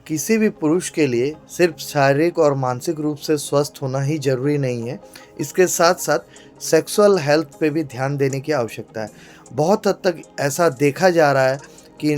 किसी भी पुरुष के लिए सिर्फ शारीरिक और मानसिक रूप से स्वस्थ होना ही ज़रूरी नहीं है, इसके साथ-साथ सेक्सुअल हेल्थ पे भी ध्यान देने की आवश्यकता है। बहुत हद तक ऐसा देखा जा रहा है कि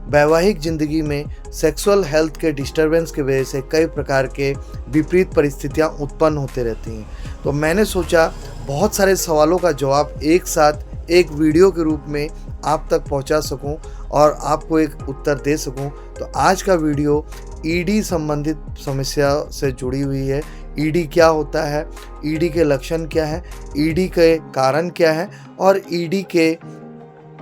वैवाहिक ज़िंदगी में सेक्सुअल हेल्थ के डिस्टर्बेंस की वजह से कई प्रकार के विपरीत परिस्थितियाँ उत्पन्न होते रहती हैं। तो मैंने सोचा बहुत सारे सवालों का जवाब एक साथ एक वीडियो के रूप में आप तक पहुंचा सकूं और आपको एक उत्तर दे सकूं। तो आज का वीडियो ईडी संबंधित समस्या से जुड़ी हुई है। ईडी क्या होता है, ईडी के लक्षण क्या है, ईडी के कारण क्या है और ईडी के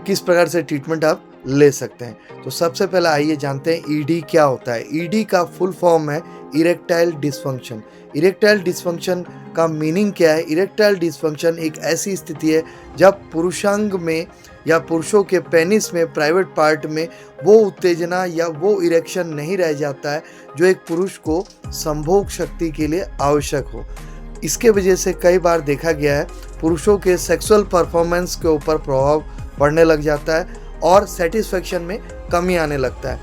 किस प्रकार से ट्रीटमेंट आप ले सकते हैं। तो सबसे पहले आइए जानते हैं ईडी क्या होता है। ईडी का फुल फॉर्म है इरेक्टाइल डिसफंक्शन। इरेक्टाइल डिसफंक्शन का मीनिंग क्या है? इरेक्टाइल डिसफंक्शन एक ऐसी स्थिति है जब पुरुषांग में या पुरुषों के पेनिस में, प्राइवेट पार्ट में वो उत्तेजना या वो इरेक्शन नहीं रह जाता है जो एक पुरुष को संभोग शक्ति के लिए आवश्यक हो। इसके वजह से कई बार देखा गया है पुरुषों के सेक्सुअल परफॉर्मेंस के ऊपर प्रभाव पड़ने लग जाता है और सेटिस्फेक्शन में कमी आने लगता है।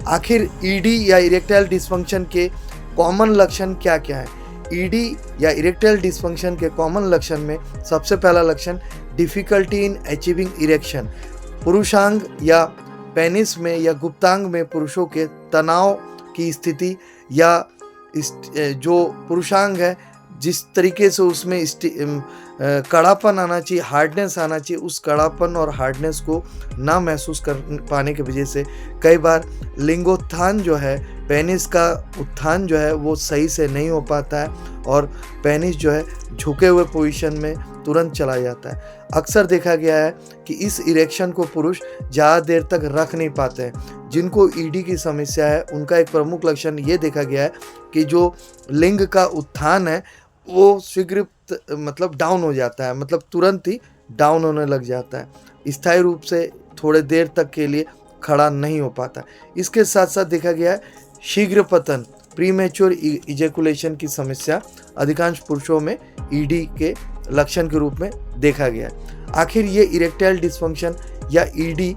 आखिर ईडी या इरेक्टाइल डिसफंक्शन के कॉमन लक्षण क्या क्या है? ईडी या इरेक्टाइल डिसफंक्शन के कॉमन लक्षण में सबसे पहला लक्षण डिफ़िकल्टी इन अचीविंग इरेक्शन। पुरुषांग या पेनिस में या गुप्तांग में पुरुषों के तनाव की स्थिति या जो पुरुषांग है जिस तरीके से उसमें कड़ापन आना चाहिए, हार्डनेस आना चाहिए, उस कड़ापन और हार्डनेस को ना महसूस कर पाने की वजह से कई बार लिंगोत्थान जो है, पेनिस का उत्थान जो है वो सही से नहीं हो पाता है और पेनिस जो है झुके हुए पोजीशन में तुरंत चला जाता है। अक्सर देखा गया है कि इस इरेक्शन को पुरुष ज़्यादा देर तक रख नहीं पाते हैं। जिनको ईडी की समस्या है उनका एक प्रमुख लक्षण ये देखा गया है कि जो लिंग का उत्थान है वो शीघ्र मतलब डाउन हो जाता है, मतलब तुरंत ही डाउन होने लग जाता है, स्थायी रूप से थोड़े देर तक के लिए खड़ा नहीं हो पाता। इसके साथ साथ देखा गया है शीघ्र पतन, प्रीमेच्योर इजैकुलेशन की समस्या अधिकांश पुरुषों में ईडी के लक्षण के रूप में देखा गया है। आखिर ये इरेक्टाइल डिसफंक्शन या ईडी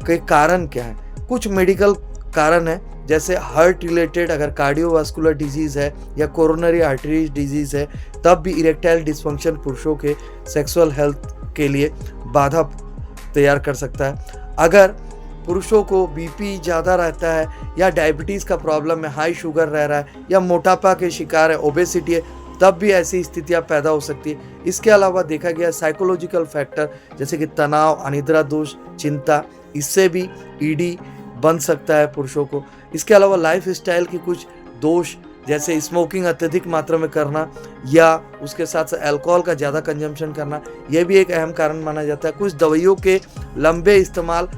के कारण क्या है? कुछ मेडिकल कारण है, जैसे हार्ट रिलेटेड अगर कार्डियोवास्कुलर डिजीज़ है या कोरोनरी आर्टरी डिजीज़ है तब भी इरेक्टाइल डिसफंक्शन पुरुषों के सेक्सुअल हेल्थ के लिए बाधा तैयार कर सकता है। अगर पुरुषों को बीपी ज़्यादा रहता है या डायबिटीज़ का प्रॉब्लम है, हाई शुगर रह रहा है या मोटापा के शिकार है, ओबेसिटी है, तब भी ऐसी स्थितियां पैदा हो सकती है। इसके अलावा देखा गया साइकोलॉजिकल फैक्टर जैसे कि तनाव, अनिद्रा दोष, चिंता, इससे भी ईडी बन सकता है पुरुषों को। इसके अलावा लाइफ स्टाइल की कुछ दोष जैसे स्मोकिंग अत्यधिक मात्रा में करना या उसके साथ साथ अल्कोहल का ज़्यादा कंजम्पशन करना, यह भी एक अहम कारण माना जाता है। कुछ दवाइयों के लंबे इस्तेमाल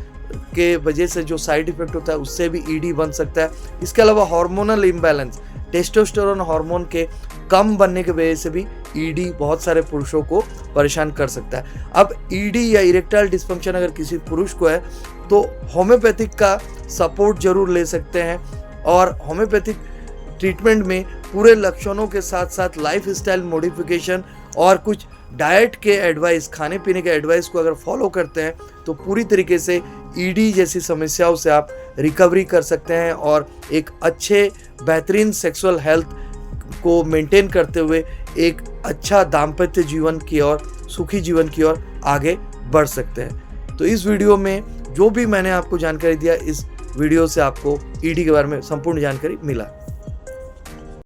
के वजह से जो साइड इफेक्ट होता है उससे भी ईडी बन सकता है। इसके अलावा हार्मोनल इम्बैलेंस, टेस्टोस्टेरोन हार्मोन के कम बनने की वजह से भी ईडी बहुत सारे पुरुषों को परेशान कर सकता है। अब ईडी या इरेक्टाइल डिसफंक्शन अगर किसी पुरुष को है तो होम्योपैथिक का सपोर्ट जरूर ले सकते हैं और होम्योपैथिक ट्रीटमेंट में पूरे लक्षणों के साथ साथ लाइफ स्टाइल मॉडिफिकेशन और कुछ डाइट के एडवाइस, खाने पीने के एडवाइस को अगर फॉलो करते हैं तो पूरी तरीके से ईडी जैसी समस्याओं से आप रिकवरी कर सकते हैं और एक अच्छे बेहतरीन सेक्सुअल हेल्थ को मेंटेन करते हुए एक अच्छा दाम्पत्य जीवन की ओर, सुखी जीवन की ओर आगे बढ़ सकते हैं। तो इस वीडियो में जो भी मैंने आपको जानकारी दिया, इस वीडियो से आपको ईडी के बारे में संपूर्ण जानकारी मिला।